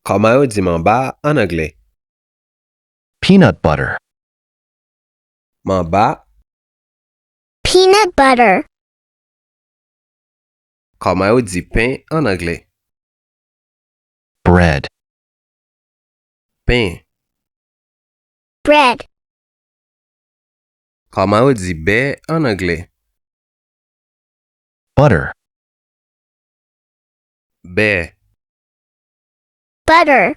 Koman yo di mamba en anglais? Peanut butter. Mamba. Peanut butter. Koman yo di pain en anglais? Bread. Pain. Bread. Koman yo di beurre en anglais? Butter. Beurre. Butter.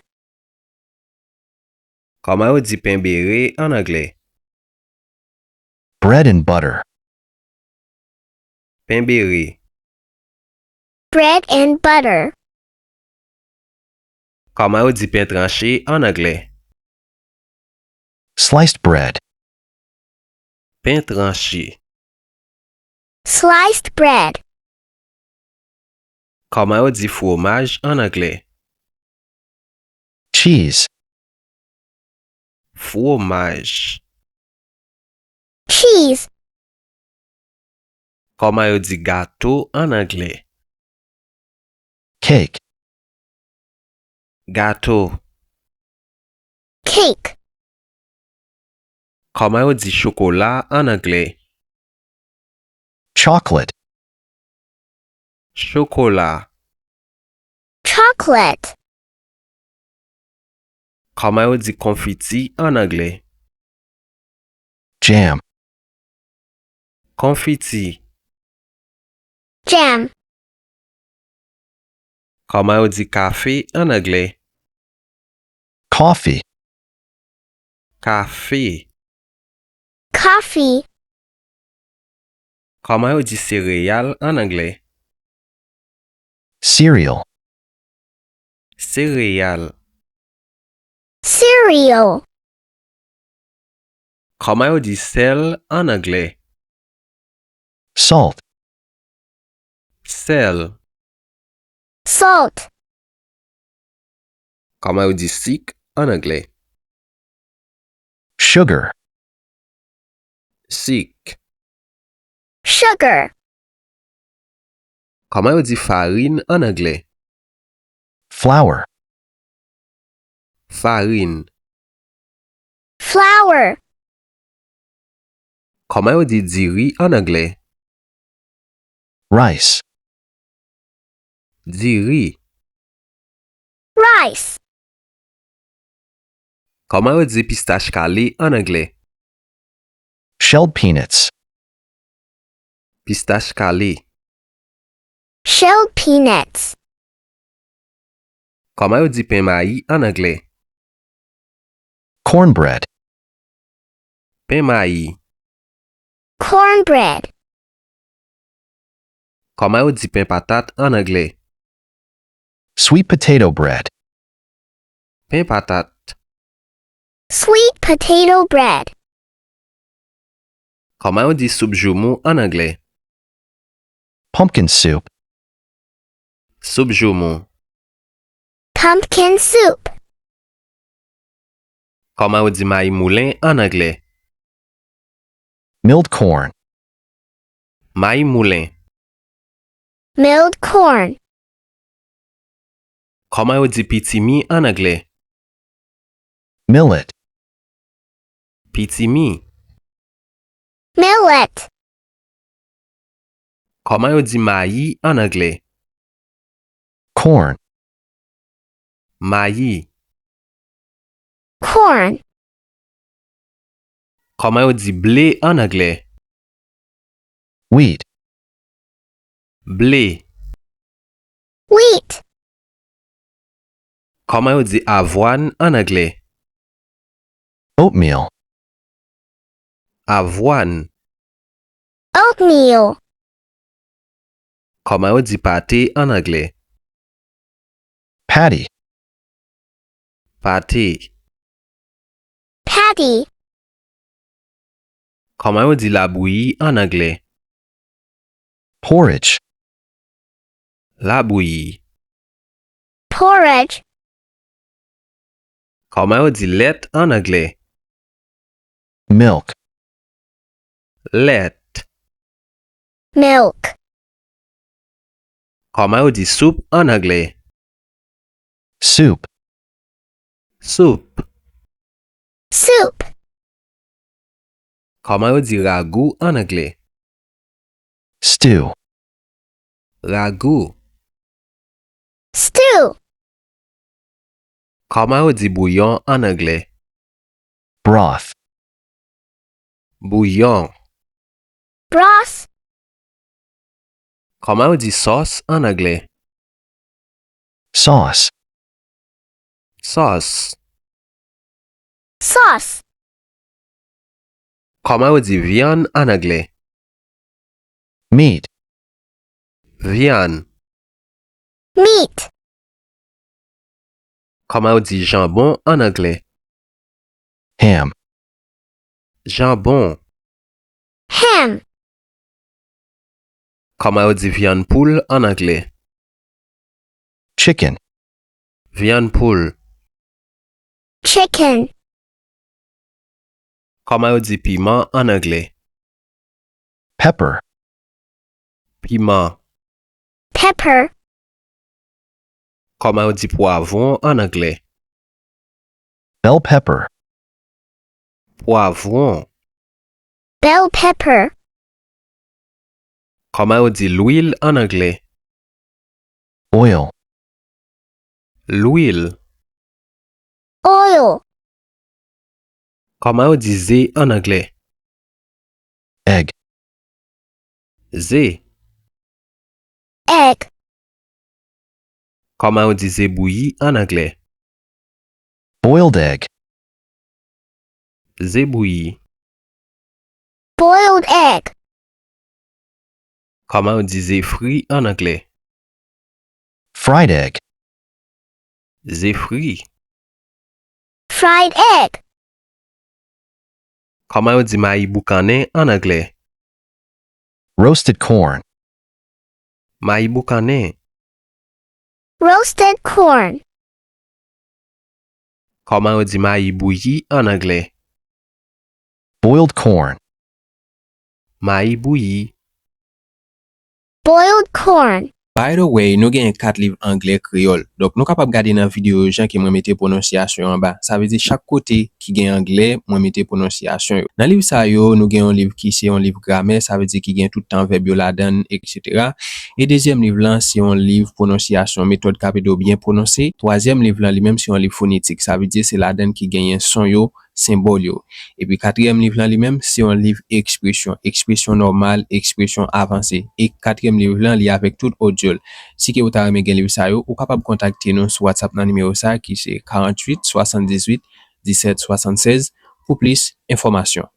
Koman yo di pain béret en anglais? Bread and butter. Pain béret. Bread and butter. Koman yo di pain tranché en anglais? Sliced bread. Pain tranché. Sliced bread. Koman yo di fromage en anglais? Cheese. Fromage. Cheese. Koman yo di gâteau en anglais? Cake. Gâteau. Cake. Koman yo di chocolat en anglais? Chocolate. Chocolat. Chocolate. Koman yo di confiti en anglais? Jam. Confiti. Jam. Koman yo di café en anglais? Coffee. Café. Coffee. Koman yo di céréales en anglais? Cereal. Céréales. Cereal. Koman yo di sel en anglais? Salt. Sel. Salt. Koman yo di sucre en anglais? Sugar. Sucre. Sugar. Koman yo di farine en anglais? Flour. Farine. Flour. Koman yo di riz en anglais? Rice. Riz. Rice. Koman yo di pistache calé en anglais? Shelled peanuts. Pistache calé. Shelled peanuts. Koman yo di pain maïs en anglais? Cornbread. Pain maïs. Cornbread. Koman yo di pain patate en anglais? Sweet potato bread. Pain patate. Sweet potato bread. Koman yo di soupe joumou en anglais? Pumpkin soup. Soupe joumou. Pumpkin soup. Koman yo di maïs moulin en anglais? Milled corn. Maïs moulin. Milled corn. Koman yo di pitimi en anglais? Millet. Pitimi. Millet. Koman yo di maïs en anglais? Corn. Maïs. Corn. Koman yo di blé en anglais? Wheat. Blé. Wheat. Koman yo di avoine en anglais? Oatmeal. Avoine. Oatmeal. Koman yo di pâté en anglais? Patty. Pâté. Patty. Koman yo di la bouillie en anglais? Porridge. La bouillie. Porridge. Koman yo di lait en anglais? Milk. Lait. Milk. Koman yo di soupe en anglais? Soup. Soup. Soup. Comment on dit ragoût en anglais? Stew. Ragoût. Stew. Comment on dit bouillon en anglais? Broth. Bouillon. Broth. Comment on dit sauce en anglais? Sauce. Sauce. Sauce. Comment on dit viande en anglais? Meat. Viande. Meat. Comment on dit jambon en anglais? Ham. Jambon. Ham. Comment on dit viande poule en anglais? Chicken. Viande poule. Chicken. Comment on dit piment en anglais? Pepper. Piment. Pepper. Comment on dit poivron en anglais? Bell pepper. Poivron. Bell pepper. Comment on dit l'huile en anglais? Oil. L'huile. Oil. Comment on dit zé en anglais? Egg. Zé. Egg. Comment on dit zé bouilli en anglais? Boiled egg. Zé bouilli. Boiled egg. Comment on dit zé frit en anglais? Fried egg. Zé frit. Fried egg. Comment on dit maïs boucané en anglais? Roasted corn. Maïs boucané. Roasted corn. Comment on dit maïs bouilli en anglais? Boiled corn. Maïs bouilli. Boiled corn. By the way, nou gen 4 liv anglais créole. Donc nou kapab gade nan video jan ki mwen mette prononciation en bas. Ça veut dire chaque côté qui gen anglais, mwen mette prononciation yo. Nan liv sa yo, nou gen un liv qui c'est un livre grammaire, ça veut dire ki gen tout temps verbe yo la dan, etc. Et deuxième livre là, c'est un livre prononciation, méthode capito bien prononcer. Troisième livre là, lui-même c'est un livre phonétique, ça veut dire c'est la dan qui gen son yo, symbole yo. Et puis quatrième livre là lui-même c'est un livre expression, expression normale, expression avancée. Et quatrième livre là li avec tout audio. Si que vous avez aimé livre ça yo, ou capable contacter nous sur WhatsApp dans numéro ça qui c'est 48 78 17 76 pour plus d'informations.